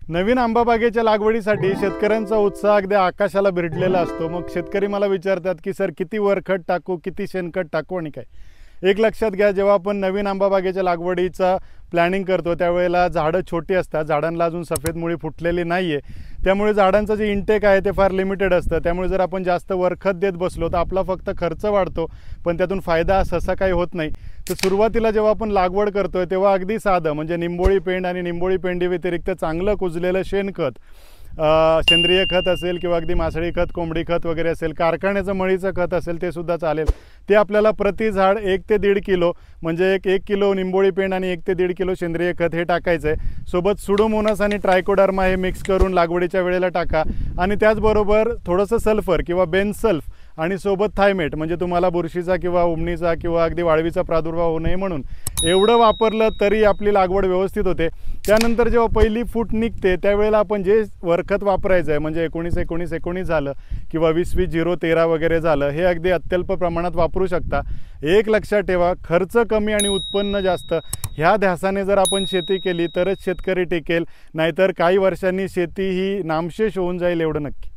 नवीन आंबा बागेच्या लागवडीसाठी शेतकऱ्यांचा उत्साह अगदी आकाशाला भिडलेला असतो। मग शेतकरी मला विचारतात की सर किती वरखड टाकू, किती शेणखत टाकू आणि काय। एक लक्षात घ्या, जेव्हा आपण नवीन आंबा बागेच्या लागवडीचा प्लॅनिंग करतो त्यावेळेला झाडं छोटी असतात, झाडांना अजून सफेद मुळी फुटलेली नाहीये, त्यामुळे झाडांचं जे इंटेक आहे ते फार लिमिटेड असतं। त्यामुळे जर आपण जास्त वरखत देत बसलो तर आपला फक्त खर्च वाढतो, पण त्यातून फायदा सहसा काही होत नाही। तर सुरुवातीला जेव्हा आपण लागवड करतोय तेव्हा अगदी साधं म्हणजे निंबोळी पेंड आणि निंबोळी पेंडी व्यतिरिक्त चांगलं कुजलेलं शेणखत, सेंद्रिय खत असेल किंवा अगदी मासळी खत, कोंबडी खत वगैरे असेल, कारखान्याचं मळीचं खत असेल ते सुद्धा चालेल। ते आपल्याला प्रति झाड 1 ते 1.5 किलो म्हणजे 1 किलो निंबोळी पेंड आणि 1 ते 1.5 किलो सेंद्रिय खत हे टाकायचं आहे। सोबत सुडोमोनास आणि ट्रायकोडर्मा हे मिक्स करून लागवडीच्या वेळेला टाका आणि त्याचबरोबर थोडंसं सल्फर किंवा बेनसल्फ आणि सोबत थायमेट म्हणजे तुम्हाला बुरशीचा किंवा उमणीचा किंवा अगदी वाळवीचा प्रादुर्भाव होऊ नये म्हणून एवढं वापरलं तरी आपली लागवड व्यवस्थित होते। त्यानंतर जेव्हा पहिली फूट निघते त्यावेळेला आपण जे वरखत वापरायचं आहे म्हणजे 19-19-19 झालं किंवा 20-20-0-13 वगैरे झालं, हे अगदी अत्यल्प प्रमाणात वापरू शकता। एक लक्षात ठेवा, खर्च कमी आणि उत्पन्न जास्त ह्या ध्यासाने जर आपण शेती केली तरच शेतकरी टिकेल, नाहीतर काही वर्षांनी शेती ही नामशेष होऊन जाईल एवढं नक्की।